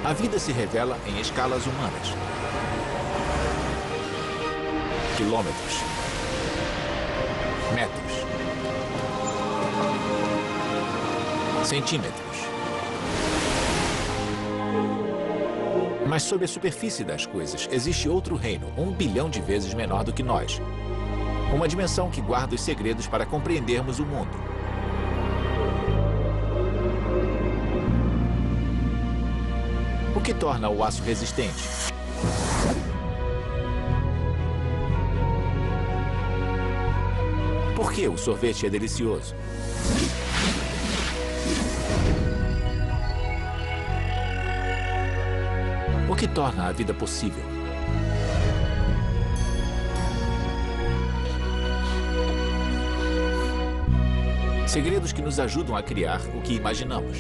A vida se revela em escalas humanas. Quilômetros. Metros. Centímetros. Mas sob a superfície das coisas existe outro reino, 1 bilhão de vezes menor do que nós. Uma dimensão que guarda os segredos para compreendermos o mundo. O que torna o aço resistente? Por que o sorvete é delicioso? O que torna a vida possível? Segredos que nos ajudam a criar o que imaginamos.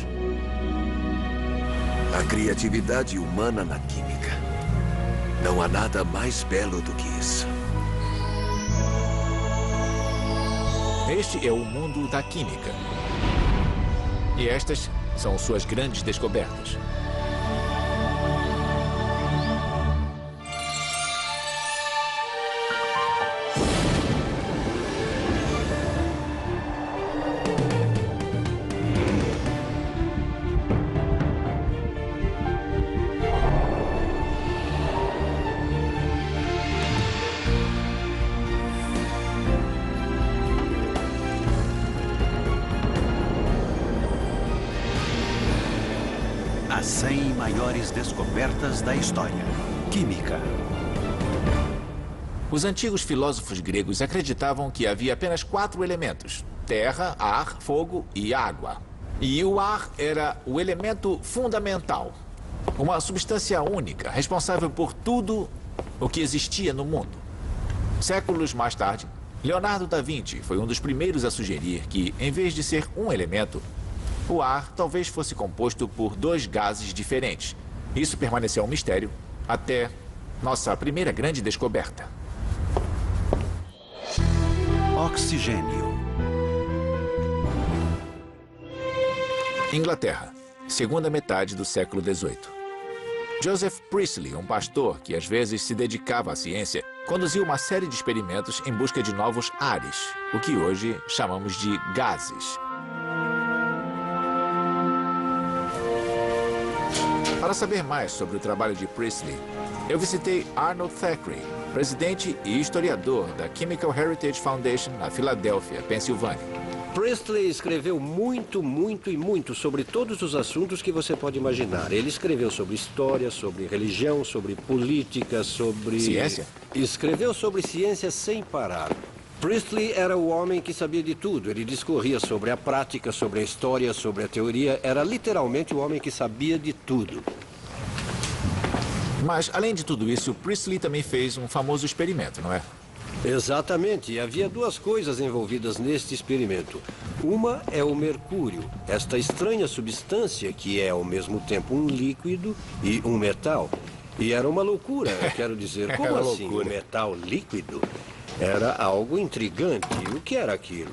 A criatividade humana na química. Não há nada mais belo do que isso. Este é o mundo da química. E estas são suas grandes descobertas. As 100 maiores descobertas da história. Química. Os antigos filósofos gregos acreditavam que havia apenas 4 elementos: terra, ar, fogo e água. E o ar era o elemento fundamental. Uma substância única, responsável por tudo o que existia no mundo. Séculos mais tarde, Leonardo da Vinci foi um dos primeiros a sugerir que, em vez de ser um elemento, o ar talvez fosse composto por 2 gases diferentes. Isso permaneceu um mistério até nossa primeira grande descoberta. Oxigênio. Inglaterra, segunda metade do século XVIII. Joseph Priestley, um pastor que às vezes se dedicava à ciência, conduziu uma série de experimentos em busca de novos ares, o que hoje chamamos de gases. Para saber mais sobre o trabalho de Priestley, eu visitei Arnold Thackeray, presidente e historiador da Chemical Heritage Foundation na Filadélfia, Pensilvânia. Priestley escreveu muito sobre todos os assuntos que você pode imaginar. Ele escreveu sobre história, sobre religião, sobre política, sobre... Ciência? Escreveu sobre ciência sem parar. Priestley era o homem que sabia de tudo. Ele discorria sobre a prática, sobre a história, sobre a teoria. Era literalmente o homem que sabia de tudo. Mas, além de tudo isso, Priestley também fez um famoso experimento, não é? Exatamente. E havia 2 coisas envolvidas neste experimento. Uma é o mercúrio, esta estranha substância que é ao mesmo tempo um líquido e um metal. E era uma loucura, eu quero dizer. Como assim, um metal líquido? Era algo intrigante. O que era aquilo?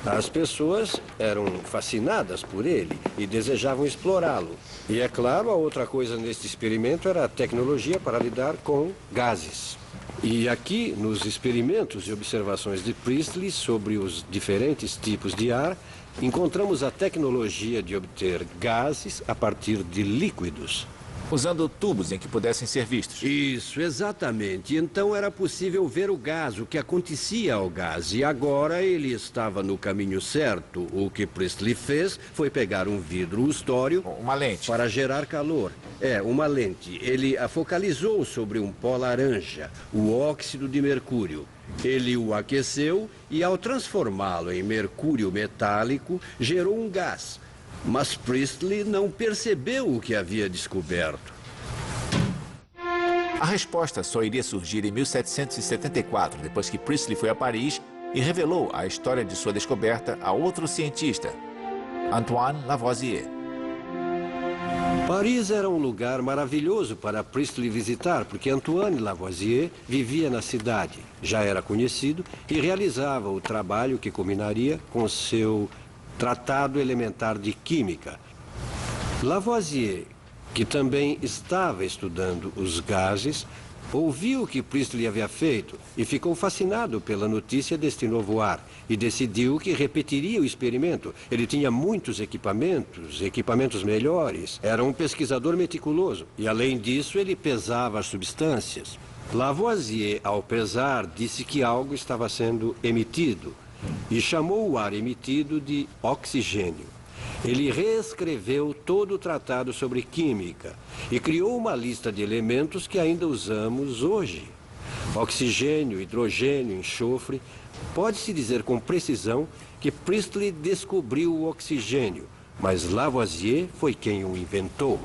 As pessoas eram fascinadas por ele e desejavam explorá-lo. E é claro, a outra coisa neste experimento era a tecnologia para lidar com gases. E aqui, nos experimentos e observações de Priestley sobre os diferentes tipos de ar, encontramos a tecnologia de obter gases a partir de líquidos. Usando tubos em que pudessem ser vistos. Isso, exatamente. Então era possível ver o gás, o que acontecia ao gás. E agora ele estava no caminho certo. O que Priestley fez foi pegar um vidro ustório... Uma lente. Para gerar calor. Uma lente. Ele a focalizou sobre um pó laranja, o óxido de mercúrio. Ele o aqueceu e, ao transformá-lo em mercúrio metálico, gerou um gás. Mas Priestley não percebeu o que havia descoberto. A resposta só iria surgir em 1774, depois que Priestley foi a Paris e revelou a história de sua descoberta a outro cientista, Antoine Lavoisier. Paris era um lugar maravilhoso para Priestley visitar, porque Antoine Lavoisier vivia na cidade, já era conhecido e realizava o trabalho que culminaria com seu Tratado Elementar de Química. Lavoisier que também estava estudando os gases, ouviu o que Priestley havia feito e ficou fascinado pela notícia deste novo ar e decidiu que repetiria o experimento. Ele tinha muitos equipamentos melhores, era um pesquisador meticuloso e, além disso, ele pesava as substâncias. Lavoisier, ao pesar, disse que algo estava sendo emitido e chamou o ar emitido de oxigênio. Ele reescreveu todo o tratado sobre química e criou uma lista de elementos que ainda usamos hoje. Oxigênio, hidrogênio, enxofre. Pode-se dizer com precisão que Priestley descobriu o oxigênio, mas Lavoisier foi quem o inventou.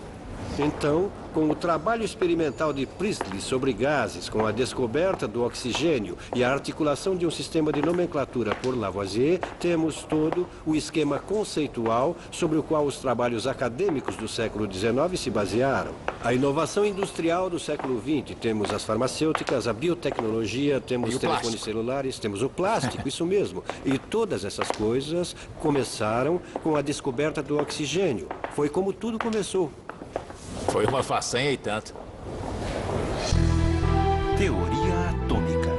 Então, com o trabalho experimental de Priestley sobre gases, com a descoberta do oxigênio e a articulação de um sistema de nomenclatura por Lavoisier, temos todo o esquema conceitual sobre o qual os trabalhos acadêmicos do século XIX se basearam. A inovação industrial do século XX, temos as farmacêuticas, a biotecnologia, temos telefones celulares, temos o plástico, isso mesmo. E todas essas coisas começaram com a descoberta do oxigênio. Foi como tudo começou. Foi uma façanha e tanto. Teoria atômica.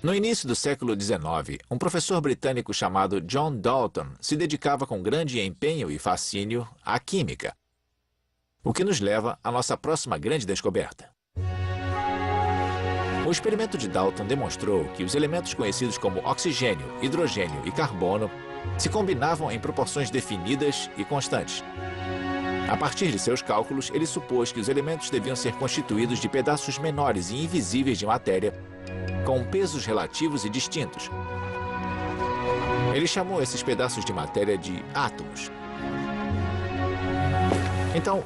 No início do século XIX, um professor britânico chamado John Dalton se dedicava com grande empenho e fascínio à química. O que nos leva à nossa próxima grande descoberta. O experimento de Dalton demonstrou que os elementos conhecidos como oxigênio, hidrogênio e carbono se combinavam em proporções definidas e constantes. A partir de seus cálculos, ele supôs que os elementos deviam ser constituídos de pedaços menores e invisíveis de matéria, com pesos relativos e distintos. Ele chamou esses pedaços de matéria de átomos. Então,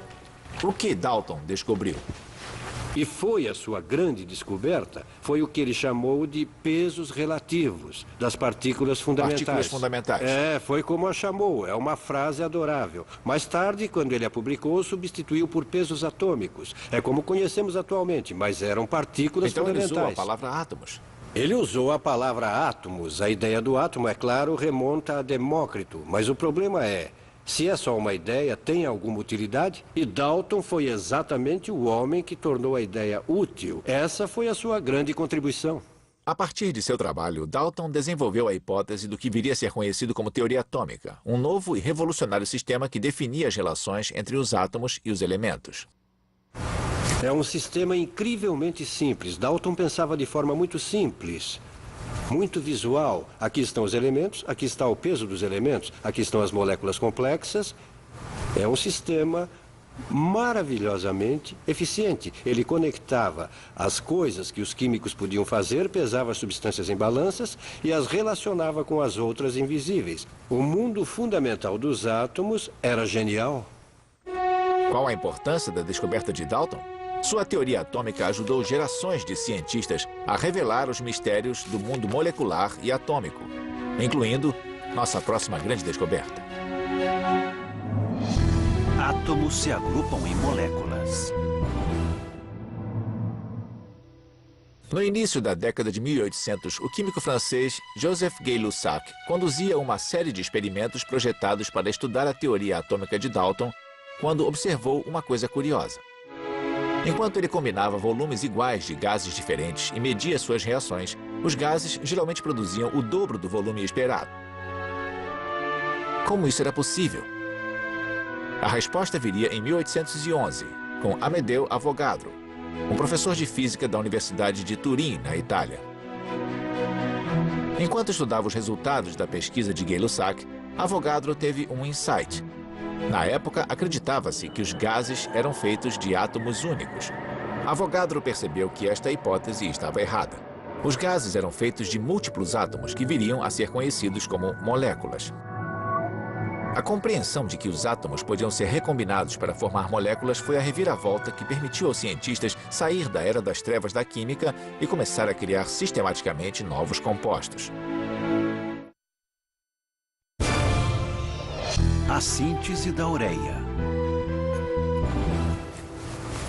o que Dalton descobriu? E foi a sua grande descoberta, foi o que ele chamou de pesos relativos das partículas fundamentais. Partículas fundamentais. Foi como a chamou, é uma frase adorável. Mais tarde, quando ele a publicou, substituiu por pesos atômicos. É como conhecemos atualmente, mas eram partículas fundamentais. Então ele usou a palavra átomos. Ele usou a palavra átomos. A ideia do átomo, é claro, remonta a Demócrito, mas o problema é: se é só uma ideia, tem alguma utilidade? E Dalton foi exatamente o homem que tornou a ideia útil. Essa foi a sua grande contribuição. A partir de seu trabalho, Dalton desenvolveu a hipótese do que viria a ser conhecido como teoria atômica, um novo e revolucionário sistema que definia as relações entre os átomos e os elementos. É um sistema incrivelmente simples. Dalton pensava de forma muito simples. Muito visual. Aqui estão os elementos, aqui está o peso dos elementos, aqui estão as moléculas complexas. É um sistema maravilhosamente eficiente. Ele conectava as coisas que os químicos podiam fazer, pesava as substâncias em balanças e as relacionava com as outras invisíveis. O mundo fundamental dos átomos era genial. Qual a importância da descoberta de Dalton? Sua teoria atômica ajudou gerações de cientistas a revelar os mistérios do mundo molecular e atômico, incluindo nossa próxima grande descoberta. Átomos se agrupam em moléculas. No início da década de 1800, o químico francês Joseph Gay-Lussac conduzia uma série de experimentos projetados para estudar a teoria atômica de Dalton, quando observou uma coisa curiosa. Enquanto ele combinava volumes iguais de gases diferentes e media suas reações, os gases geralmente produziam o dobro do volume esperado. Como isso era possível? A resposta viria em 1811, com Amedeo Avogadro, um professor de física da Universidade de Turim, na Itália. Enquanto estudava os resultados da pesquisa de Gay-Lussac, Avogadro teve um insight. Na época, acreditava-se que os gases eram feitos de átomos únicos. Avogadro percebeu que esta hipótese estava errada. Os gases eram feitos de múltiplos átomos que viriam a ser conhecidos como moléculas. A compreensão de que os átomos podiam ser recombinados para formar moléculas foi a reviravolta que permitiu aos cientistas sair da era das trevas da química e começar a criar sistematicamente novos compostos. A síntese da ureia.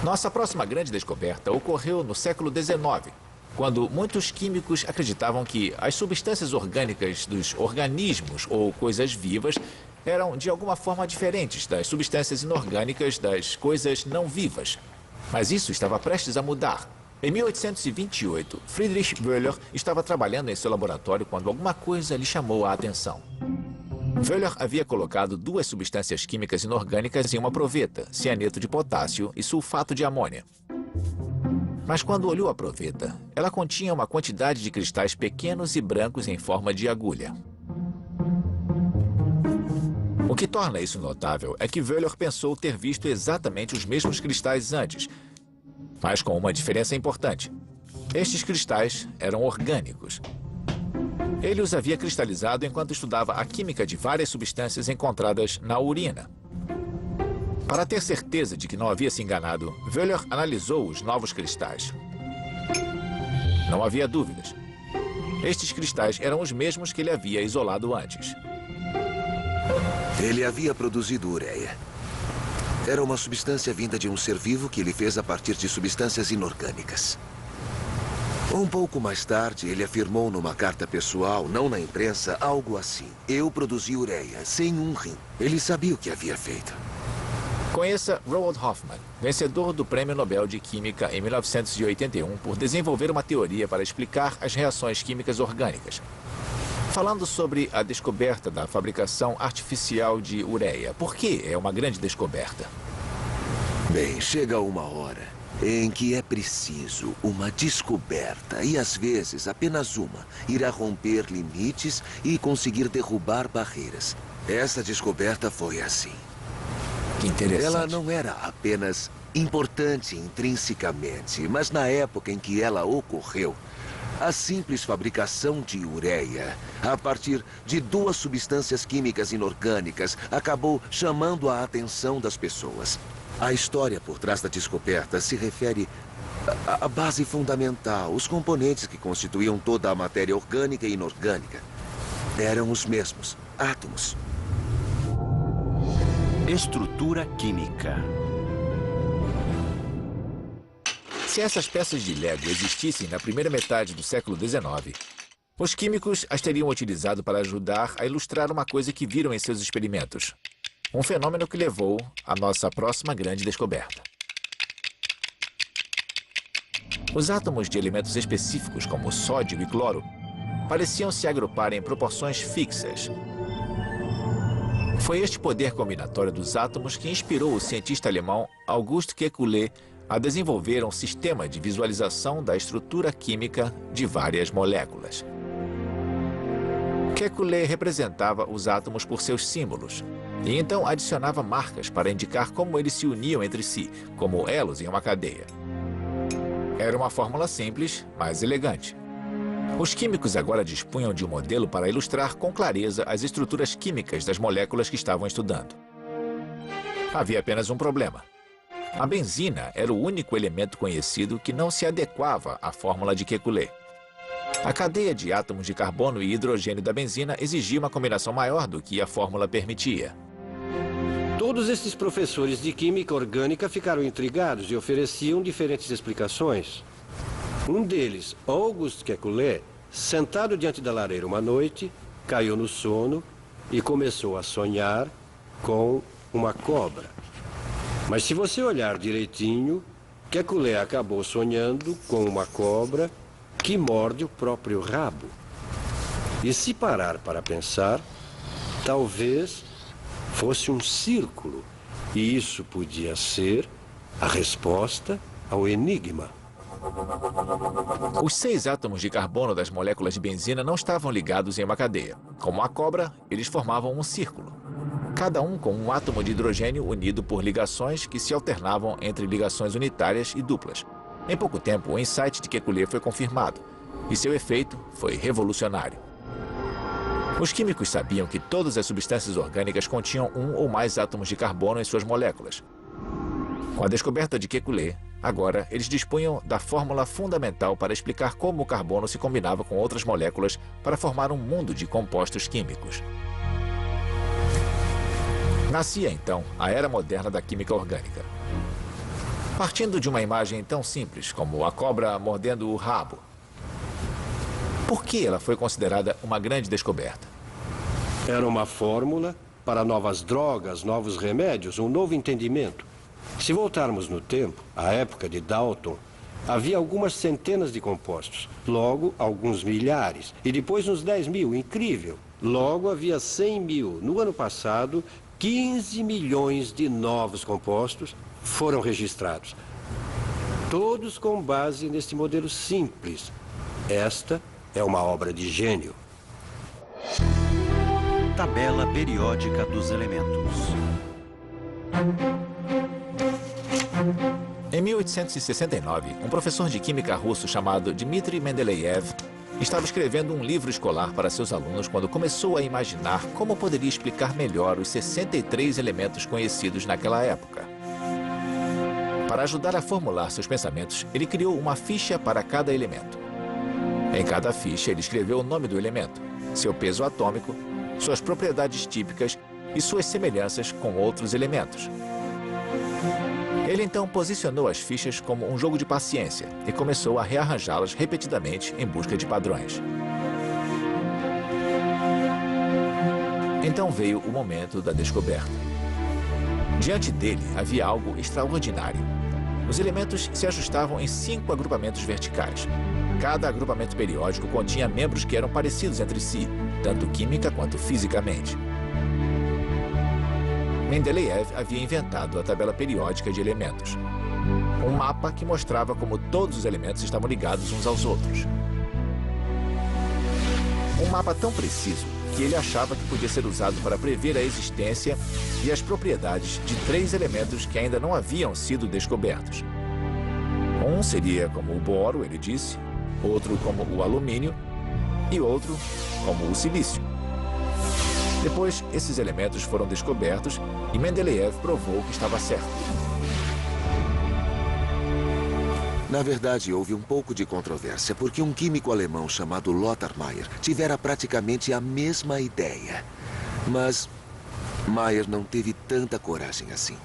Nossa próxima grande descoberta ocorreu no século XIX, quando muitos químicos acreditavam que as substâncias orgânicas dos organismos ou coisas vivas eram de alguma forma diferentes das substâncias inorgânicas das coisas não vivas. Mas isso estava prestes a mudar. Em 1828, Friedrich Wöhler estava trabalhando em seu laboratório quando alguma coisa lhe chamou a atenção. Wöhler havia colocado duas substâncias químicas inorgânicas em uma proveta, cianeto de potássio e sulfato de amônia. Mas quando olhou a proveta, ela continha uma quantidade de cristais pequenos e brancos em forma de agulha. O que torna isso notável é que Wöhler pensou ter visto exatamente os mesmos cristais antes, mas com uma diferença importante. Estes cristais eram orgânicos. Ele os havia cristalizado enquanto estudava a química de várias substâncias encontradas na urina. Para ter certeza de que não havia se enganado, Wöhler analisou os novos cristais. Não havia dúvidas. Estes cristais eram os mesmos que ele havia isolado antes. Ele havia produzido ureia. Era uma substância vinda de um ser vivo que ele fez a partir de substâncias inorgânicas. Um pouco mais tarde, ele afirmou numa carta pessoal, não na imprensa, algo assim. Eu produzi ureia, sem um rim. Ele sabia o que havia feito. Conheça Roald Hoffmann, vencedor do Prêmio Nobel de Química em 1981 por desenvolver uma teoria para explicar as reações químicas orgânicas. Falando sobre a descoberta da fabricação artificial de ureia, por que é uma grande descoberta? Bem, chega uma hora em que é preciso uma descoberta, e às vezes apenas uma, irá romper limites e conseguir derrubar barreiras. Essa descoberta foi assim. Que interessante. Ela não era apenas importante intrinsecamente, mas na época em que ela ocorreu, a simples fabricação de ureia, a partir de duas substâncias químicas inorgânicas, acabou chamando a atenção das pessoas. A história por trás da descoberta se refere à base fundamental, os componentes que constituíam toda a matéria orgânica e inorgânica. Eram os mesmos, átomos. Estrutura química. Se essas peças de Lego existissem na primeira metade do século XIX, os químicos as teriam utilizado para ajudar a ilustrar uma coisa que viram em seus experimentos. Um fenômeno que levou à nossa próxima grande descoberta. Os átomos de elementos específicos, como sódio e cloro, pareciam se agrupar em proporções fixas. Foi este poder combinatório dos átomos que inspirou o cientista alemão August Kekulé a desenvolver um sistema de visualização da estrutura química de várias moléculas. Kekulé representava os átomos por seus símbolos, e então adicionava marcas para indicar como eles se uniam entre si, como elos em uma cadeia. Era uma fórmula simples, mas elegante. Os químicos agora dispunham de um modelo para ilustrar com clareza as estruturas químicas das moléculas que estavam estudando. Havia apenas um problema. A benzina era o único elemento conhecido que não se adequava à fórmula de Kekulé. A cadeia de átomos de carbono e hidrogênio da benzina exigia uma combinação maior do que a fórmula permitia. Todos esses professores de química orgânica ficaram intrigados e ofereciam diferentes explicações. Um deles, August Kekulé, sentado diante da lareira uma noite, caiu no sono e começou a sonhar com uma cobra. Mas se você olhar direitinho, Kekulé acabou sonhando com uma cobra que morde o próprio rabo. E se parar para pensar, talvez fosse um círculo, e isso podia ser a resposta ao enigma. Os 6 átomos de carbono das moléculas de benzina não estavam ligados em uma cadeia. Como a cobra, eles formavam um círculo. Cada um com um átomo de hidrogênio unido por ligações que se alternavam entre ligações unitárias e duplas. Em pouco tempo, o insight de Kekulé foi confirmado, e seu efeito foi revolucionário. Os químicos sabiam que todas as substâncias orgânicas continham um ou mais átomos de carbono em suas moléculas. Com a descoberta de Kekulé, agora eles dispunham da fórmula fundamental para explicar como o carbono se combinava com outras moléculas para formar um mundo de compostos químicos. Nascia, então, a era moderna da química orgânica. Partindo de uma imagem tão simples como a cobra mordendo o rabo, por que ela foi considerada uma grande descoberta? Era uma fórmula para novas drogas, novos remédios, um novo entendimento. Se voltarmos no tempo, à época de Dalton, havia algumas centenas de compostos, logo alguns milhares, e depois uns 10 mil, incrível. Logo havia 100 mil. No ano passado, 15 milhões de novos compostos foram registrados. Todos com base neste modelo simples. Esta é uma obra de gênio. Tabela periódica dos elementos. Em 1869, um professor de química russo chamado Dmitry Mendeleev estava escrevendo um livro escolar para seus alunos quando começou a imaginar como poderia explicar melhor os 63 elementos conhecidos naquela época. Para ajudar a formular seus pensamentos, ele criou uma ficha para cada elemento. Em cada ficha, ele escreveu o nome do elemento, seu peso atômico, suas propriedades típicas e suas semelhanças com outros elementos. Ele então posicionou as fichas como um jogo de paciência e começou a rearranjá-las repetidamente em busca de padrões. Então veio o momento da descoberta. Diante dele havia algo extraordinário. Os elementos se ajustavam em 5 agrupamentos verticais. Cada agrupamento periódico continha membros que eram parecidos entre si, tanto química quanto fisicamente. Mendeleev havia inventado a tabela periódica de elementos. Um mapa que mostrava como todos os elementos estavam ligados uns aos outros. Um mapa tão preciso que ele achava que podia ser usado para prever a existência e as propriedades de 3 elementos que ainda não haviam sido descobertos. Um seria como o boro, ele disse, outro como o alumínio e outro como o silício. Depois, esses elementos foram descobertos e Mendeleev provou que estava certo. Na verdade, houve um pouco de controvérsia, porque um químico alemão chamado Lothar Meyer tivera praticamente a mesma ideia. Mas Meyer não teve tanta coragem assim.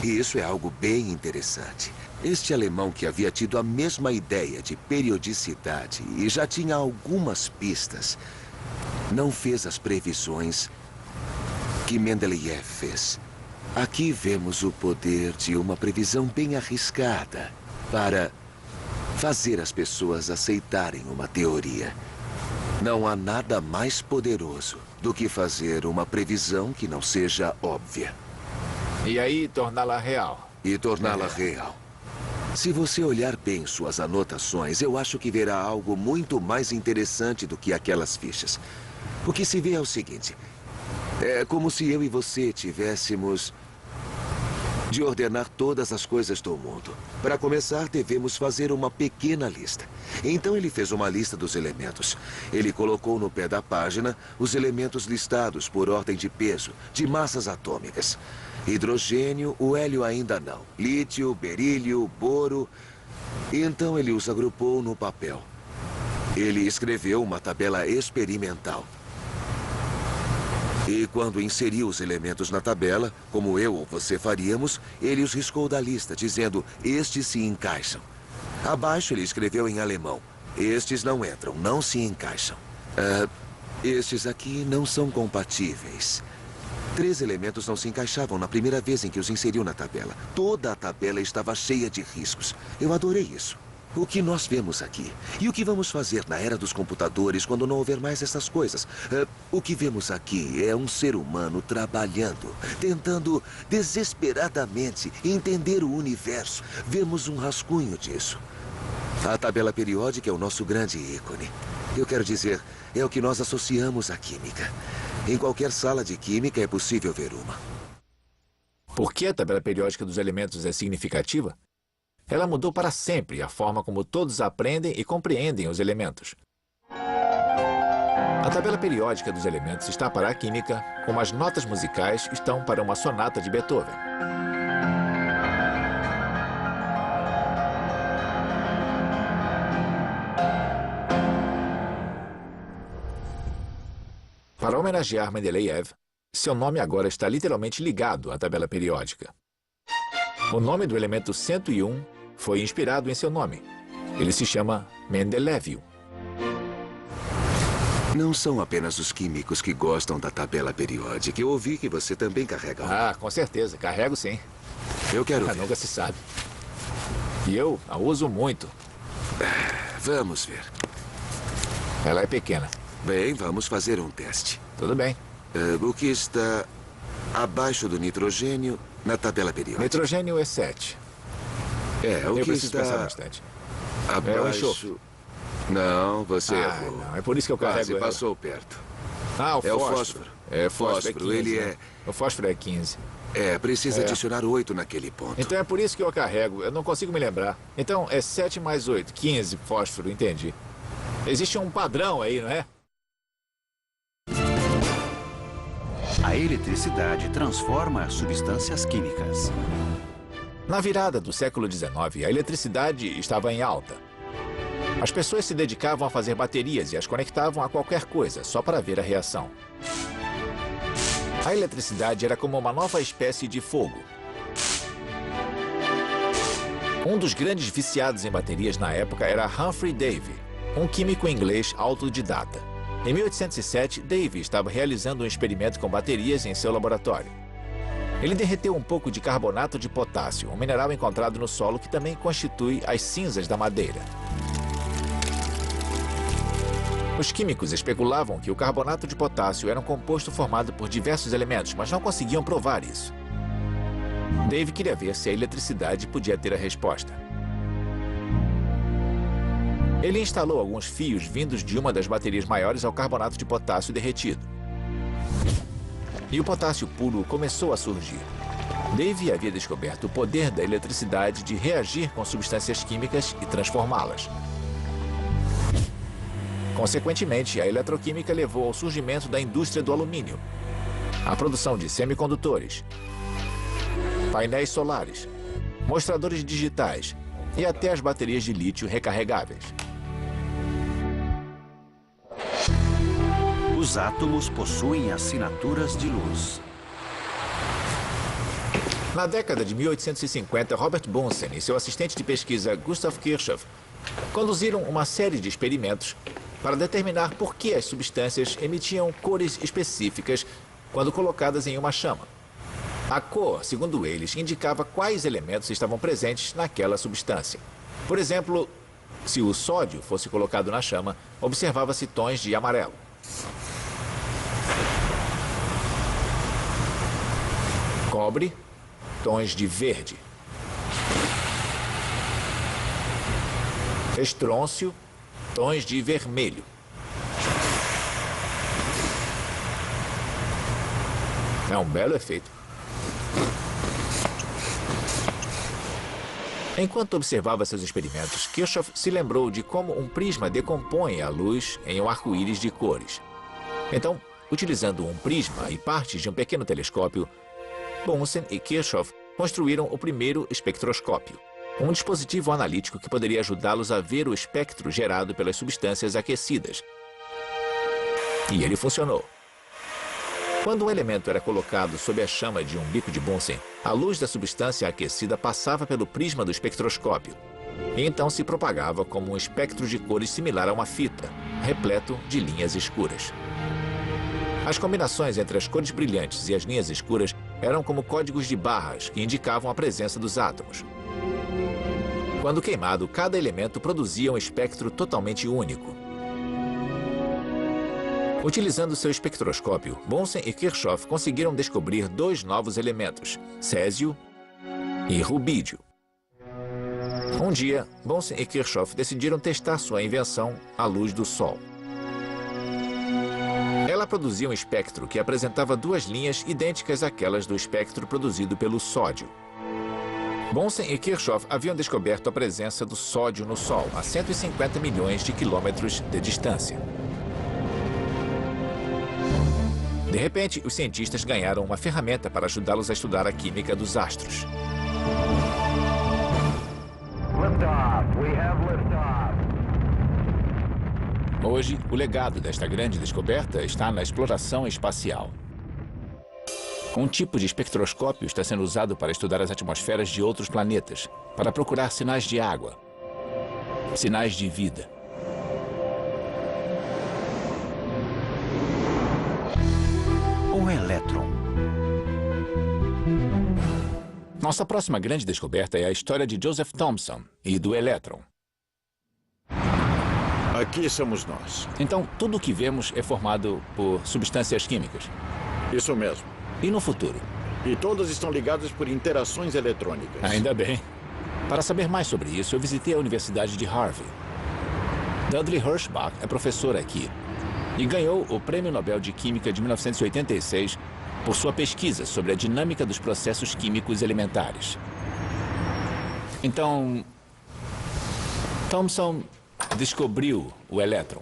E isso é algo bem interessante. Este alemão, que havia tido a mesma ideia de periodicidade e já tinha algumas pistas, não fez as previsões que Mendeleev fez. Aqui vemos o poder de uma previsão bem arriscada para fazer as pessoas aceitarem uma teoria. Não há nada mais poderoso do que fazer uma previsão que não seja óbvia. E aí, torná-la real. E torná-la real. Se você olhar bem suas anotações, eu acho que verá algo muito mais interessante do que aquelas fichas. O que se vê é o seguinte: é como se eu e você tivéssemos de ordenar todas as coisas do mundo. Para começar, devemos fazer uma pequena lista. Então ele fez uma lista dos elementos. Ele colocou no pé da página os elementos listados por ordem de peso, de massas atômicas. Hidrogênio, o hélio ainda não. Lítio, berílio, boro. E então ele os agrupou no papel. Ele escreveu uma tabela experimental. E quando inseriu os elementos na tabela, como eu ou você faríamos, ele os riscou da lista, dizendo: estes se encaixam. Abaixo ele escreveu em alemão: estes não entram, não se encaixam. Estes aqui não são compatíveis. 3 elementos não se encaixavam na primeira vez em que os inseriu na tabela. Toda a tabela estava cheia de riscos. Eu adorei isso. O que nós vemos aqui? E o que vamos fazer na era dos computadores quando não houver mais essas coisas? O que vemos aqui é um ser humano trabalhando, tentando desesperadamente entender o universo. Vemos um rascunho disso. A tabela periódica é o nosso grande ícone. Eu quero dizer, é o que nós associamos à química. Em qualquer sala de química é possível ver uma. Por que a tabela periódica dos elementos é significativa? Ela mudou para sempre a forma como todos aprendem e compreendem os elementos. A tabela periódica dos elementos está para a química, como as notas musicais estão para uma sonata de Beethoven. Para homenagear Mendeleev, seu nome agora está literalmente ligado à tabela periódica. O nome do elemento 101 foi inspirado em seu nome. Ele se chama Mendeleevio. Não são apenas os químicos que gostam da tabela periódica. Eu ouvi que você também carrega uma. Ah, com certeza. Carrego sim. Eu quero ver. Nunca se sabe. E eu a uso muito. Vamos ver. Ela é pequena. Bem, vamos fazer um teste. Tudo bem. O que está abaixo do nitrogênio na tabela periódica? Nitrogênio é 7. O Eu que preciso pensar está bastante. abaixo... É o enxofre. Não, você errou. Não. É por isso que eu carrego Quase ela. passou perto. Ah, o É o fósforo. fósforo. É, fósforo. Fósforo, 15, ele né? O fósforo é 15. Precisa adicionar 8 naquele ponto. Então é por isso que eu carrego. Eu não consigo me lembrar. Então é 7 mais 8. 15 fósforo, entendi. Existe um padrão aí, não é? A eletricidade transforma substâncias químicas. Na virada do século XIX, a eletricidade estava em alta. As pessoas se dedicavam a fazer baterias e as conectavam a qualquer coisa, só para ver a reação. A eletricidade era como uma nova espécie de fogo. Um dos grandes viciados em baterias na época era Humphrey Davy, um químico inglês autodidata. Em 1807, Davy estava realizando um experimento com baterias em seu laboratório. Ele derreteu um pouco de carbonato de potássio, um mineral encontrado no solo que também constitui as cinzas da madeira. Os químicos especulavam que o carbonato de potássio era um composto formado por diversos elementos, mas não conseguiam provar isso. Dave queria ver se a eletricidade podia ter a resposta. Ele instalou alguns fios vindos de uma das baterias maiores ao carbonato de potássio derretido. E o potássio puro começou a surgir. Dave havia descoberto o poder da eletricidade de reagir com substâncias químicas e transformá-las. Consequentemente, a eletroquímica levou ao surgimento da indústria do alumínio, a produção de semicondutores, painéis solares, mostradores digitais e até as baterias de lítio recarregáveis. Os átomos possuem assinaturas de luz. Na década de 1850, Robert Bunsen e seu assistente de pesquisa Gustav Kirchhoff conduziram uma série de experimentos para determinar por que as substâncias emitiam cores específicas quando colocadas em uma chama. A cor, segundo eles, indicava quais elementos estavam presentes naquela substância. Por exemplo, se o sódio fosse colocado na chama, observava-se tons de amarelo. Cobre, tons de verde. Estrôncio, tons de vermelho. É um belo efeito. Enquanto observava seus experimentos, Kirchhoff se lembrou de como um prisma decompõe a luz em um arco-íris de cores. Então, utilizando um prisma e partes de um pequeno telescópio, Bunsen e Kirchhoff construíram o primeiro espectroscópio, um dispositivo analítico que poderia ajudá-los a ver o espectro gerado pelas substâncias aquecidas. E ele funcionou. Quando um elemento era colocado sob a chama de um bico de Bunsen, a luz da substância aquecida passava pelo prisma do espectroscópio e então se propagava como um espectro de cores similar a uma fita, repleto de linhas escuras. As combinações entre as cores brilhantes e as linhas escuras eram como códigos de barras que indicavam a presença dos átomos. Quando queimado, cada elemento produzia um espectro totalmente único. Utilizando seu espectroscópio, Bunsen e Kirchhoff conseguiram descobrir dois novos elementos, césio e rubídio. Um dia, Bunsen e Kirchhoff decidiram testar sua invenção à luz do Sol. Ela produzia um espectro que apresentava duas linhas idênticas àquelas do espectro produzido pelo sódio. Bunsen e Kirchhoff haviam descoberto a presença do sódio no Sol a 150 milhões de quilômetros de distância. De repente, os cientistas ganharam uma ferramenta para ajudá-los a estudar a química dos astros. Hoje, o legado desta grande descoberta está na exploração espacial. Um tipo de espectroscópio está sendo usado para estudar as atmosferas de outros planetas, para procurar sinais de água, sinais de vida. Nossa próxima grande descoberta é a história de Joseph Thomson e do elétron. Aqui somos nós. Então, tudo o que vemos é formado por substâncias químicas. Isso mesmo. E no futuro? E todas estão ligadas por interações eletrônicas. Ainda bem. Para saber mais sobre isso, eu visitei a Universidade de Harvard. Dudley Hirschbach é professor aqui e ganhou o Prêmio Nobel de Química de 1986 por sua pesquisa sobre a dinâmica dos processos químicos elementares. Então, Thomson descobriu o elétron.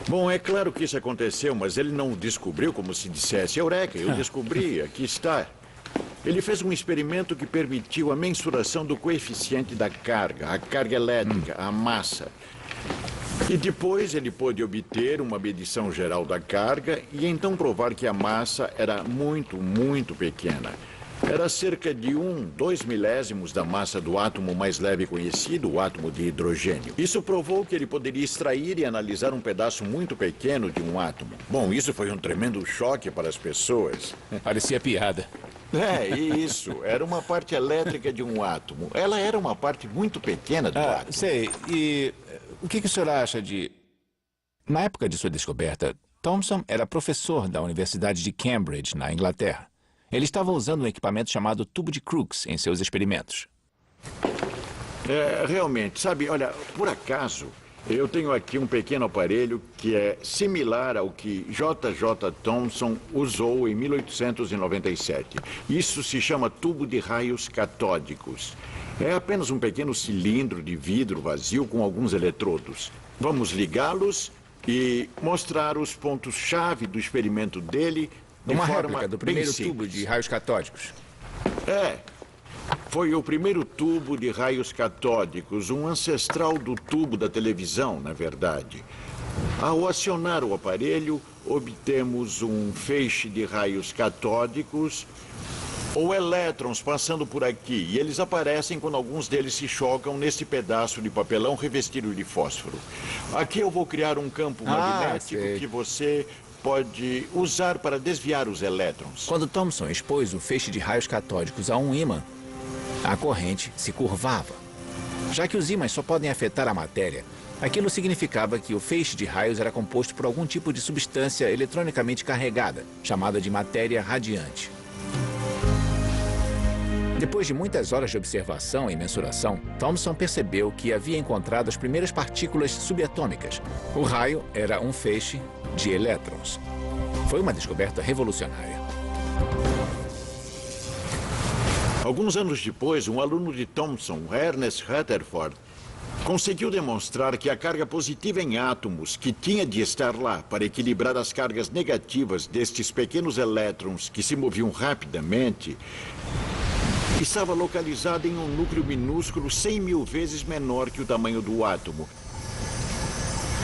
Bom, é claro que isso aconteceu, mas ele não descobriu como se dissesse, eureka, eu descobri, aqui está. Ele fez um experimento que permitiu a mensuração do coeficiente da carga, a carga elétrica, a massa. E depois ele pôde obter uma medição geral da carga e então provar que a massa era muito, muito pequena. Era cerca de 2 milésimos da massa do átomo mais leve conhecido, o átomo de hidrogênio. Isso provou que ele poderia extrair e analisar um pedaço muito pequeno de um átomo. Bom, isso foi um tremendo choque para as pessoas. Parecia piada. Isso. Era uma parte elétrica de um átomo. Ela era uma parte muito pequena do átomo. Sei. E o que o senhor acha de... Na época de sua descoberta, Thomson era professor da Universidade de Cambridge, na Inglaterra. Ele estava usando um equipamento chamado tubo de Crookes em seus experimentos. Realmente, sabe, olha, por acaso, eu tenho aqui um pequeno aparelho que é similar ao que J.J. Thomson usou em 1897. Isso se chama tubo de raios catódicos. É apenas um pequeno cilindro de vidro vazio com alguns eletrodos. Vamos ligá-los e mostrar os pontos-chave do experimento dele de uma forma réplica do bem primeiro simples. tubo de raios catódicos. Foi o primeiro tubo de raios catódicos, um ancestral do tubo da televisão, na verdade. Ao acionar o aparelho, obtemos um feixe de raios catódicos ou elétrons passando por aqui. E eles aparecem quando alguns deles se chocam nesse pedaço de papelão revestido de fósforo. Aqui eu vou criar um campo magnético sei. que você pode usar para desviar os elétrons. Quando Thomson expôs o feixe de raios catódicos a um ímã, a corrente se curvava. Já que os ímãs só podem afetar a matéria, aquilo significava que o feixe de raios era composto por algum tipo de substância eletronicamente carregada, chamada de matéria radiante. Depois de muitas horas de observação e mensuração, Thomson percebeu que havia encontrado as primeiras partículas subatômicas. O raio era um feixe de elétrons. Foi uma descoberta revolucionária. Alguns anos depois, um aluno de Thomson, Ernest Rutherford, conseguiu demonstrar que a carga positiva em átomos, que tinha de estar lá para equilibrar as cargas negativas destes pequenos elétrons que se moviam rapidamente, estava localizada em um núcleo minúsculo 100.000 vezes menor que o tamanho do átomo.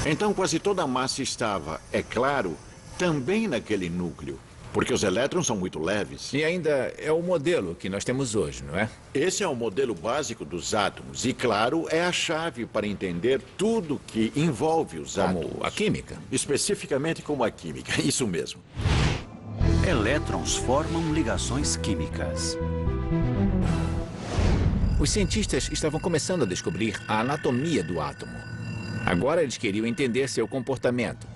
Então, quase toda a massa estava, é claro, também naquele núcleo. Porque os elétrons são muito leves. E ainda é o modelo que nós temos hoje, não é? Esse é o modelo básico dos átomos. E, claro, é a chave para entender tudo que envolve os átomos. Como a química. Especificamente como a química. Isso mesmo. Elétrons formam ligações químicas. Os cientistas estavam começando a descobrir a anatomia do átomo. Agora eles queriam entender seu comportamento,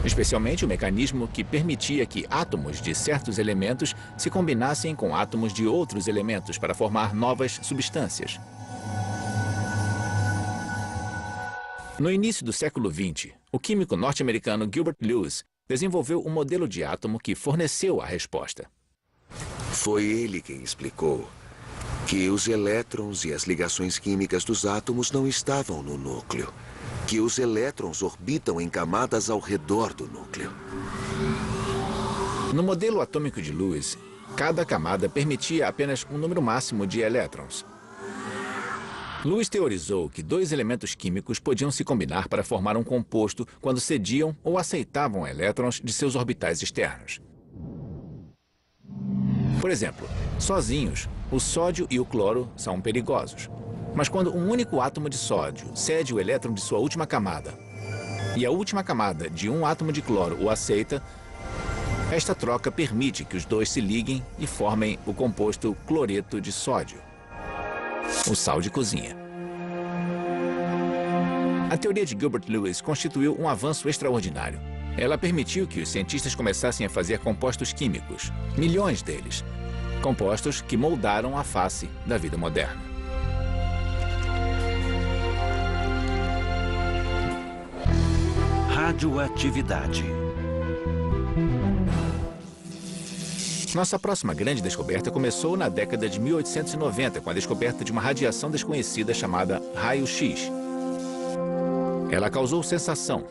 especialmente o mecanismo que permitia que átomos de certos elementos se combinassem com átomos de outros elementos para formar novas substâncias. No início do século XX, o químico norte-americano Gilbert Lewis desenvolveu um modelo de átomo que forneceu a resposta. Foi ele quem explicou que os elétrons e as ligações químicas dos átomos não estavam no núcleo, que os elétrons orbitam em camadas ao redor do núcleo. No modelo atômico de Lewis, cada camada permitia apenas um número máximo de elétrons. Lewis teorizou que dois elementos químicos podiam se combinar para formar um composto quando cediam ou aceitavam elétrons de seus orbitais externos. Por exemplo, sozinhos, o sódio e o cloro são perigosos. Mas quando um único átomo de sódio cede o elétron de sua última camada e a última camada de um átomo de cloro o aceita, Esta troca permite que os dois se liguem e formem o composto cloreto de sódio, o sal de cozinha. A teoria de Gilbert Lewis constituiu um avanço extraordinário. Ela permitiu que os cientistas começassem a fazer compostos químicos, milhões deles, compostos que moldaram a face da vida moderna. Radioatividade. Nossa próxima grande descoberta começou na década de 1890, com a descoberta de uma radiação desconhecida chamada raio-x. Ela causou sensação,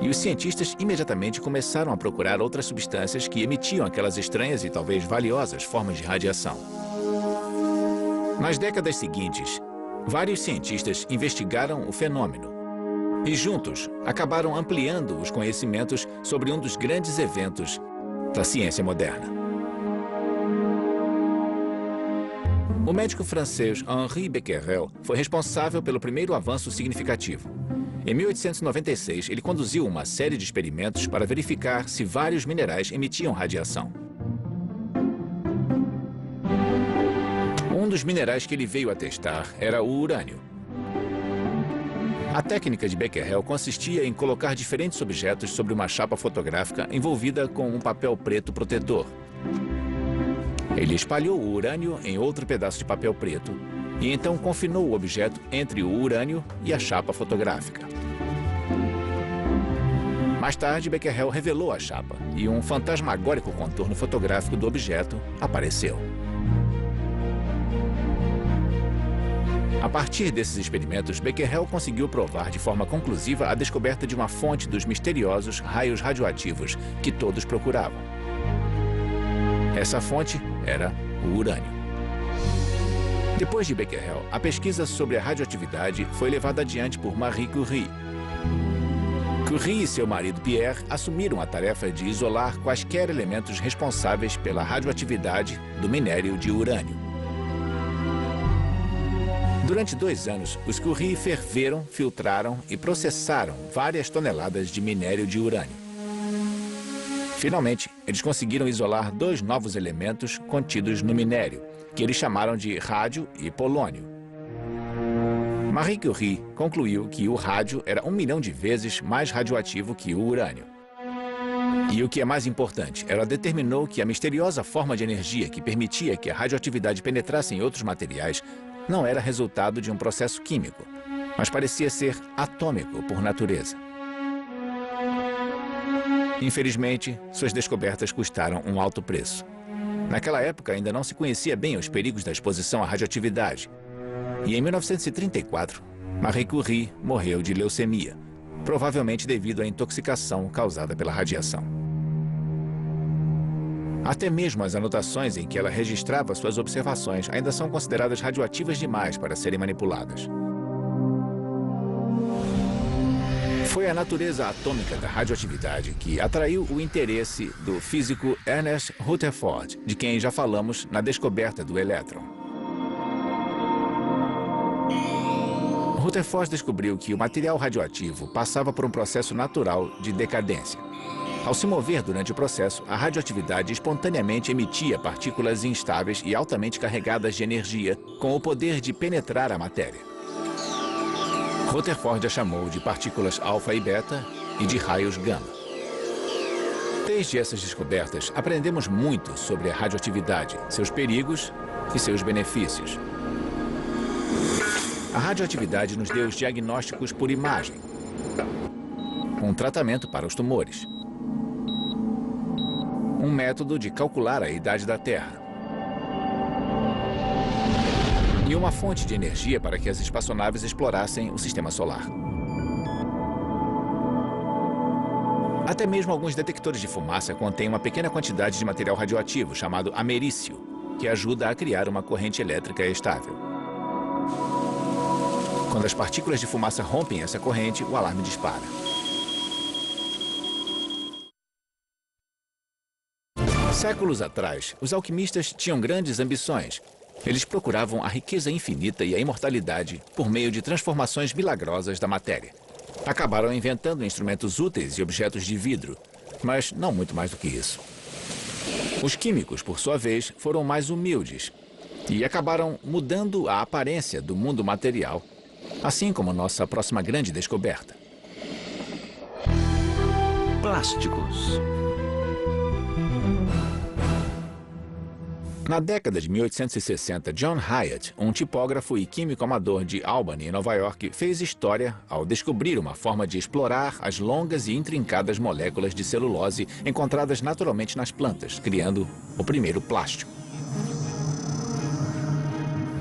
e os cientistas imediatamente começaram a procurar outras substâncias que emitiam aquelas estranhas e talvez valiosas formas de radiação. Nas décadas seguintes, vários cientistas investigaram o fenômeno e juntos acabaram ampliando os conhecimentos sobre um dos grandes eventos da ciência moderna. O médico francês Henri Becquerel foi responsável pelo primeiro avanço significativo. Em 1896, ele conduziu uma série de experimentos para verificar se vários minerais emitiam radiação. Um dos minerais que ele veio a testar era o urânio. A técnica de Becquerel consistia em colocar diferentes objetos sobre uma chapa fotográfica envolvida com um papel preto protetor. Ele espalhou o urânio em outro pedaço de papel preto e então confinou o objeto entre o urânio e a chapa fotográfica. Mais tarde, Becquerel revelou a chapa e um fantasmagórico contorno fotográfico do objeto apareceu. A partir desses experimentos, Becquerel conseguiu provar de forma conclusiva a descoberta de uma fonte dos misteriosos raios radioativos que todos procuravam. Essa fonte era o urânio. Depois de Becquerel, a pesquisa sobre a radioatividade foi levada adiante por Marie Curie. Curie e seu marido Pierre assumiram a tarefa de isolar quaisquer elementos responsáveis pela radioatividade do minério de urânio. Durante 2 anos, os Curie ferveram, filtraram e processaram várias toneladas de minério de urânio. Finalmente, eles conseguiram isolar 2 novos elementos contidos no minério, que eles chamaram de rádio e polônio. Marie Curie concluiu que o rádio era 1 milhão de vezes mais radioativo que o urânio. E o que é mais importante, ela determinou que a misteriosa forma de energia que permitia que a radioatividade penetrasse em outros materiais não era resultado de um processo químico, mas parecia ser atômico por natureza. Infelizmente, suas descobertas custaram um alto preço. Naquela época, ainda não se conhecia bem os perigos da exposição à radioatividade. E em 1934, Marie Curie morreu de leucemia, provavelmente devido à intoxicação causada pela radiação. Até mesmo as anotações em que ela registrava suas observações ainda são consideradas radioativas demais para serem manipuladas. Foi a natureza atômica da radioatividade que atraiu o interesse do físico Ernest Rutherford, de quem já falamos na descoberta do elétron. Rutherford descobriu que o material radioativo passava por um processo natural de decadência. Ao se mover durante o processo, a radioatividade espontaneamente emitia partículas instáveis e altamente carregadas de energia, com o poder de penetrar a matéria. Rutherford a chamou de partículas alfa e beta e de raios gama. Desde essas descobertas, aprendemos muito sobre a radioatividade, seus perigos e seus benefícios. A radioatividade nos deu os diagnósticos por imagem, um tratamento para os tumores, um método de calcular a idade da Terra e uma fonte de energia para que as espaçonaves explorassem o sistema solar. Até mesmo alguns detectores de fumaça contêm uma pequena quantidade de material radioativo chamado americio, que ajuda a criar uma corrente elétrica estável. Quando as partículas de fumaça rompem essa corrente, o alarme dispara. Séculos atrás, os alquimistas tinham grandes ambições. Eles procuravam a riqueza infinita e a imortalidade por meio de transformações milagrosas da matéria. Acabaram inventando instrumentos úteis e objetos de vidro, mas não muito mais do que isso. Os químicos, por sua vez, foram mais humildes e acabaram mudando a aparência do mundo material, assim como nossa próxima grande descoberta. Plásticos. Na década de 1860, John Hyatt, um tipógrafo e químico amador de Albany, em Nova York, fez história ao descobrir uma forma de explorar as longas e intrincadas moléculas de celulose encontradas naturalmente nas plantas, criando o primeiro plástico.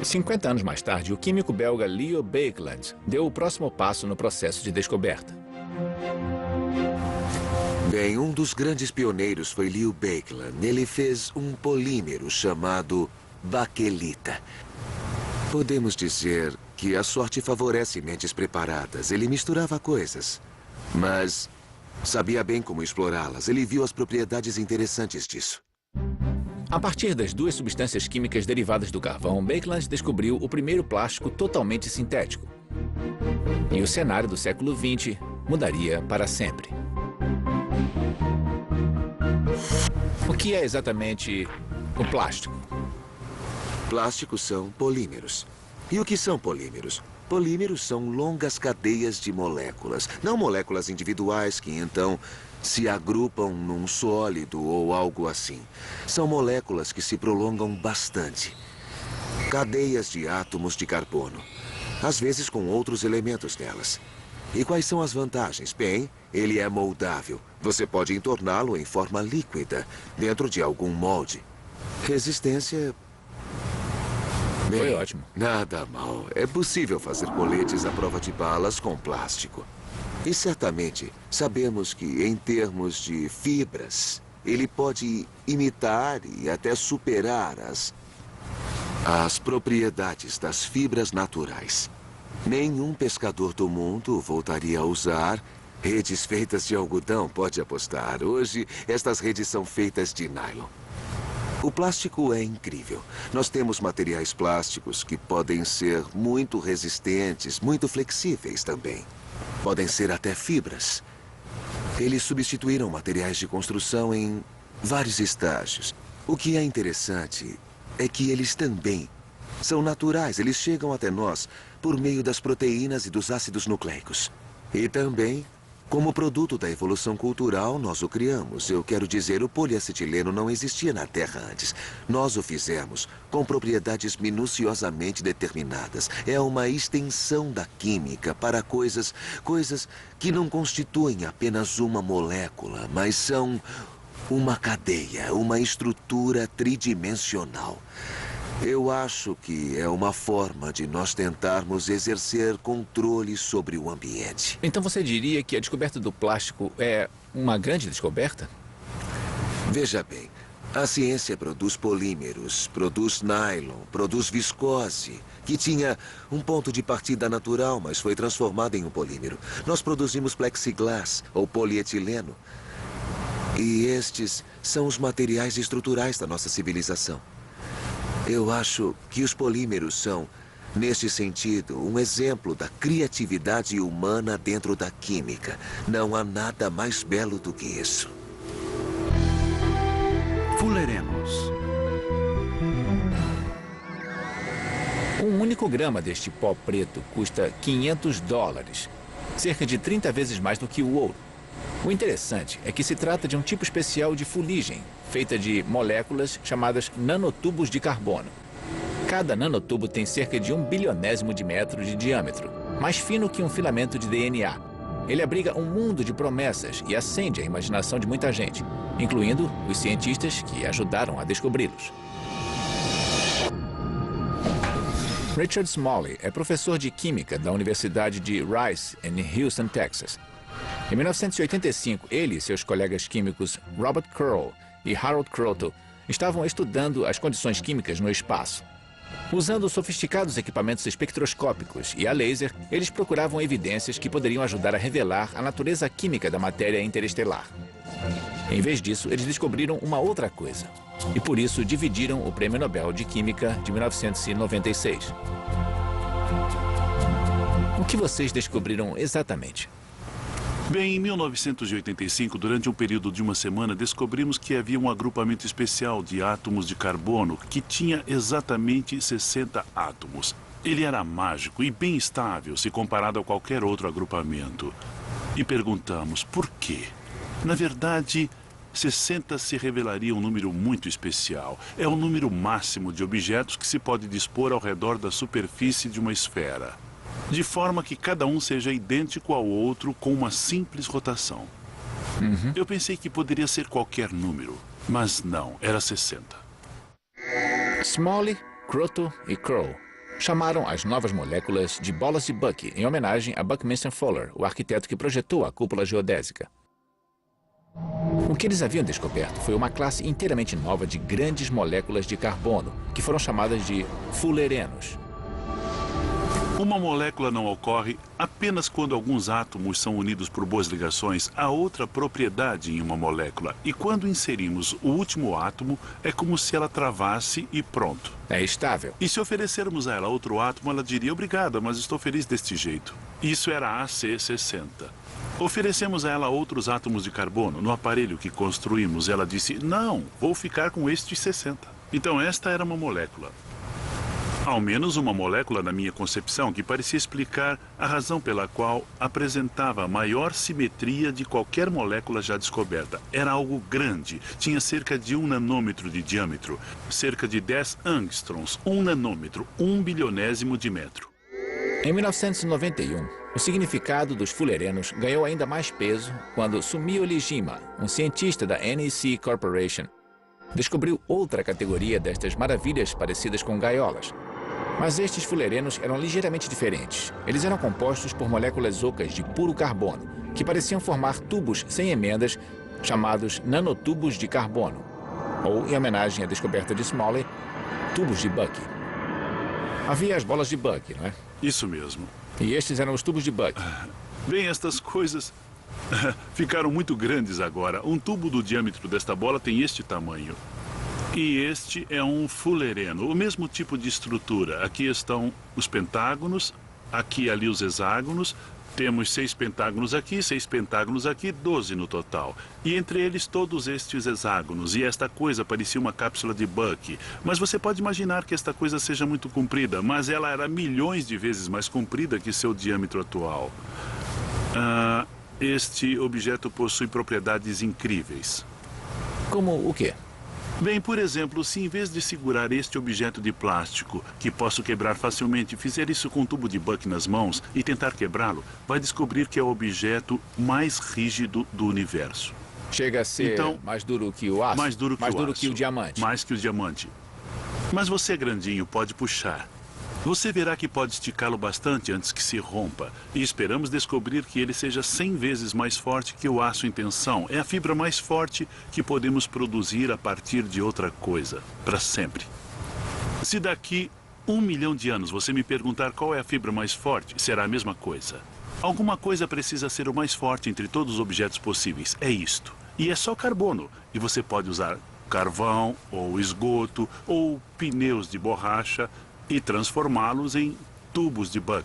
50 anos mais tarde, o químico belga Leo Baekeland deu o próximo passo no processo de descoberta. Bem, um dos grandes pioneiros foi Leo Baekeland. Ele fez um polímero chamado baquelita. Podemos dizer que a sorte favorece mentes preparadas. Ele misturava coisas, mas sabia bem como explorá-las. Ele viu as propriedades interessantes disso. A partir das duas substâncias químicas derivadas do carvão, Baekeland descobriu o primeiro plástico totalmente sintético. E o cenário do século XX mudaria para sempre. O que é exatamente o plástico? Plásticos são polímeros. E o que são polímeros? Polímeros são longas cadeias de moléculas. Não moléculas individuais que, então, se agrupam num sólido ou algo assim. São moléculas que se prolongam bastante. Cadeias de átomos de carbono. Às vezes com outros elementos nelas. E quais são as vantagens? Bem, ele é moldável. Você pode entorná-lo em forma líquida, dentro de algum molde. Resistência... Bem, foi ótimo. Nada mal. É possível fazer coletes à prova de balas com plástico. E certamente sabemos que, em termos de fibras, ele pode imitar e até superar as propriedades das fibras naturais. Nenhum pescador do mundo voltaria a usar redes feitas de algodão, pode apostar. Hoje, estas redes são feitas de nylon. O plástico é incrível. Nós temos materiais plásticos que podem ser muito resistentes, muito flexíveis também. Podem ser até fibras. Eles substituíram materiais de construção em vários estágios. O que é interessante é que eles também são naturais. Eles chegam até nós por meio das proteínas e dos ácidos nucleicos. E também, como produto da evolução cultural, nós o criamos. Eu quero dizer, o poliacetileno não existia na Terra antes. Nós o fizemos com propriedades minuciosamente determinadas. É uma extensão da química para coisas que não constituem apenas uma molécula, mas são uma cadeia, uma estrutura tridimensional. Eu acho que é uma forma de nós tentarmos exercer controle sobre o ambiente. Então você diria que a descoberta do plástico é uma grande descoberta? Veja bem, a ciência produz polímeros, produz nylon, produz viscose, que tinha um ponto de partida natural, mas foi transformado em um polímero. Nós produzimos plexiglass, ou polietileno. E estes são os materiais estruturais da nossa civilização. Eu acho que os polímeros são, neste sentido, um exemplo da criatividade humana dentro da química. Não há nada mais belo do que isso. Fuleremos. Um único grama deste pó preto custa $500, cerca de 30 vezes mais do que o ouro. O interessante é que se trata de um tipo especial de fuligem, feita de moléculas chamadas nanotubos de carbono. Cada nanotubo tem cerca de 1 bilionésimo de metro de diâmetro, mais fino que um filamento de DNA. Ele abriga um mundo de promessas e acende a imaginação de muita gente, incluindo os cientistas que ajudaram a descobri-los. Richard Smalley é professor de química da Universidade de Rice, em Houston, Texas. Em 1985, ele e seus colegas químicos Robert Curl e Harold Kroto estavam estudando as condições químicas no espaço. Usando sofisticados equipamentos espectroscópicos e a laser, eles procuravam evidências que poderiam ajudar a revelar a natureza química da matéria interestelar. Em vez disso, eles descobriram uma outra coisa. E por isso dividiram o Prêmio Nobel de Química de 1996. O que vocês descobriram exatamente? Bem, em 1985, durante um período de uma semana, descobrimos que havia um agrupamento especial de átomos de carbono que tinha exatamente 60 átomos. Ele era mágico e bem estável se comparado a qualquer outro agrupamento. E perguntamos por quê. Na verdade, 60 se revelaria um número muito especial. É o número máximo de objetos que se pode dispor ao redor da superfície de uma esfera, de forma que cada um seja idêntico ao outro com uma simples rotação. Eu pensei que poderia ser qualquer número, mas não, era 60. Smalley, Croto e Crow chamaram as novas moléculas de bolas de Buck, em homenagem a Buckminster Fuller, o arquiteto que projetou a cúpula geodésica. O que eles haviam descoberto foi uma classe inteiramente nova de grandes moléculas de carbono, que foram chamadas de fullerenos. Uma molécula não ocorre apenas quando alguns átomos são unidos por boas ligações a outra propriedade em uma molécula. E quando inserimos o último átomo, é como se ela travasse e pronto. É estável. E se oferecermos a ela outro átomo, ela diria: obrigada, mas estou feliz deste jeito. Isso era a AC60. Oferecemos a ela outros átomos de carbono. No aparelho que construímos, ela disse: não, vou ficar com estes 60. Então esta era uma molécula. Ao menos uma molécula na minha concepção que parecia explicar a razão pela qual apresentava a maior simetria de qualquer molécula já descoberta. Era algo grande, tinha cerca de 1 nanômetro de diâmetro, cerca de 10 angstroms, 1 nanômetro, 1 bilionésimo de metro. Em 1991, o significado dos fullerenos ganhou ainda mais peso quando Sumio Lijima, um cientista da NEC Corporation, descobriu outra categoria destas maravilhas parecidas com gaiolas. Mas estes fullerenos eram ligeiramente diferentes. Eles eram compostos por moléculas ocas de puro carbono, que pareciam formar tubos sem emendas, chamados nanotubos de carbono. Ou, em homenagem à descoberta de Smalley, tubos de Buck. Havia as bolas de Buck, não é? Isso mesmo. E estes eram os tubos de Buck. Bem, estas coisas ficaram muito grandes agora. Um tubo do diâmetro desta bola tem este tamanho. E este é um fullereno, o mesmo tipo de estrutura. Aqui estão os pentágonos, aqui e ali os hexágonos. Temos 6 pentágonos aqui, 6 pentágonos aqui, 12 no total. E entre eles todos estes hexágonos. E esta coisa parecia uma cápsula de Buck. Mas você pode imaginar que esta coisa seja muito comprida, mas ela era milhões de vezes mais comprida que seu diâmetro atual. Este objeto possui propriedades incríveis. Como o quê? Bem, por exemplo, se em vez de segurar este objeto de plástico, que posso quebrar facilmente, fizer isso com um tubo de Buck nas mãos e tentar quebrá-lo, vai descobrir que é o objeto mais rígido do universo. Chega a ser mais duro que o aço? Mais duro que o aço. Mais duro que o diamante? Mais que o diamante. Mas você, grandinho, pode puxar. Você verá que pode esticá-lo bastante antes que se rompa. E esperamos descobrir que ele seja 100 vezes mais forte que o aço em tensão. É a fibra mais forte que podemos produzir a partir de outra coisa, para sempre. Se daqui 1 milhão de anos você me perguntar qual é a fibra mais forte, será a mesma coisa. Alguma coisa precisa ser o mais forte entre todos os objetos possíveis. É isto. E é só carbono. E você pode usar carvão, ou esgoto, ou pneus de borracha, e transformá-los em tubos de Buck.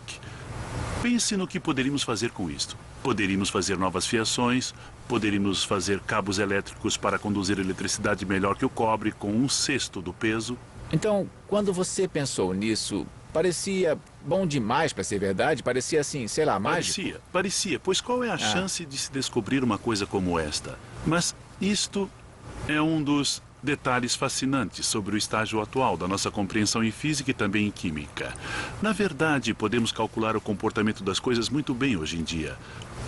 Pense no que poderíamos fazer com isto. Poderíamos fazer novas fiações, poderíamos fazer cabos elétricos para conduzir eletricidade melhor que o cobre, com 1/6 do peso. Então, quando você pensou nisso, parecia bom demais para ser verdade? Parecia assim, sei lá, mágico? Parecia. Pois qual é a chance de se descobrir uma coisa como esta? Mas isto é um dos detalhes fascinantes sobre o estágio atual da nossa compreensão em física e também em química. Na verdade, podemos calcular o comportamento das coisas muito bem hoje em dia.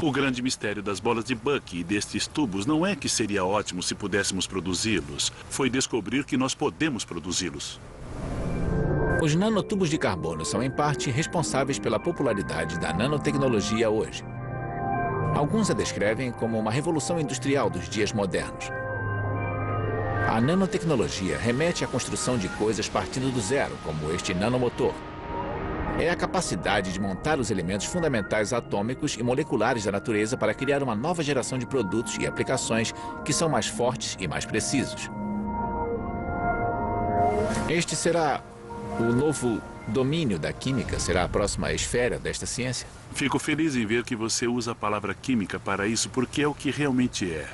O grande mistério das bolas de Buck e destes tubos não é que seria ótimo se pudéssemos produzi-los. Foi descobrir que nós podemos produzi-los. Os nanotubos de carbono são, em parte, responsáveis pela popularidade da nanotecnologia hoje. Alguns a descrevem como uma revolução industrial dos dias modernos. A nanotecnologia remete à construção de coisas partindo do zero, como este nanomotor. É a capacidade de montar os elementos fundamentais atômicos e moleculares da natureza para criar uma nova geração de produtos e aplicações que são mais fortes e mais precisos. Este será o novo domínio da química será a próxima esfera desta ciência? Fico feliz em ver que você usa a palavra química para isso, porque é o que realmente é.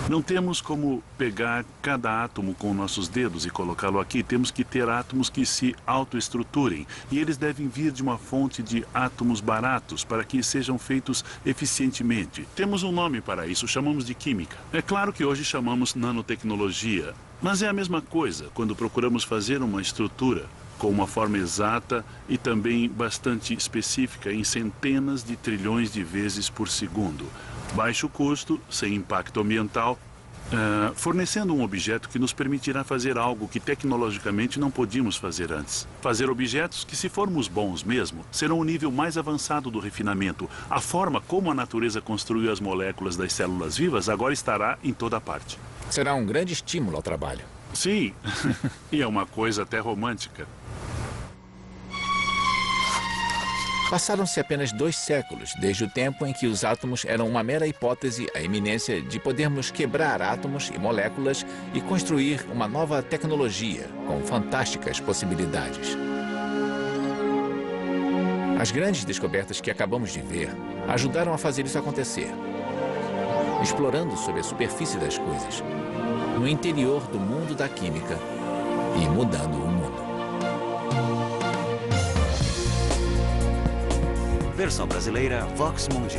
Não temos como pegar cada átomo com nossos dedos e colocá-lo aqui. Temos que ter átomos que se autoestruturem. E eles devem vir de uma fonte de átomos baratos para que sejam feitos eficientemente. Temos um nome para isso, chamamos de química. É claro que hoje chamamos nanotecnologia, mas é a mesma coisa quando procuramos fazer uma estrutura com uma forma exata e também bastante específica em centenas de trilhões de vezes por segundo. Baixo custo, sem impacto ambiental, fornecendo um objeto que nos permitirá fazer algo que tecnologicamente não podíamos fazer antes. Fazer objetos que, se formos bons mesmo, serão o nível mais avançado do refinamento. A forma como a natureza construiu as moléculas das células vivas agora estará em toda parte. Será um grande estímulo ao trabalho. Sim, e é uma coisa até romântica. Passaram-se apenas 2 séculos desde o tempo em que os átomos eram uma mera hipótese, a iminência de podermos quebrar átomos e moléculas e construir uma nova tecnologia com fantásticas possibilidades. As grandes descobertas que acabamos de ver ajudaram a fazer isso acontecer, explorando sob a superfície das coisas, no interior do mundo da química e mudando o mundo. Versão brasileira Vox Mundi.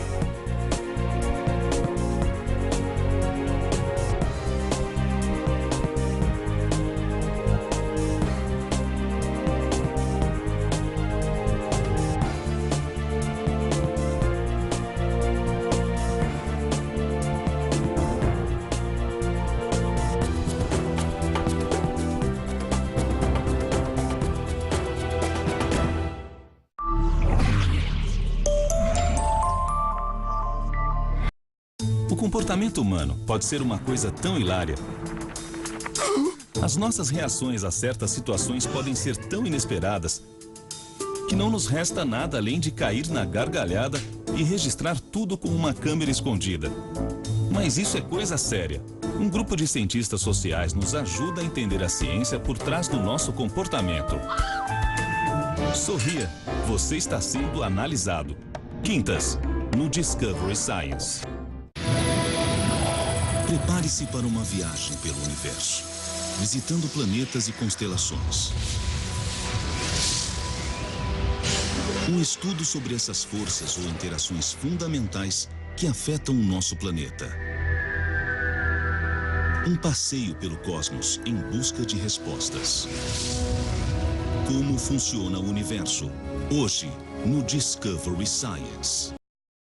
O comportamento humano pode ser uma coisa tão hilária. As nossas reações a certas situações podem ser tão inesperadas que não nos resta nada além de cair na gargalhada e registrar tudo com uma câmera escondida. Mas isso é coisa séria. Um grupo de cientistas sociais nos ajuda a entender a ciência por trás do nosso comportamento. Sorria, você está sendo analisado. Quintas, no Discovery Science. Prepare-se para uma viagem pelo universo, visitando planetas e constelações. Um estudo sobre essas forças ou interações fundamentais que afetam o nosso planeta. Um passeio pelo cosmos em busca de respostas. Como funciona o universo? Hoje, no Discovery Science.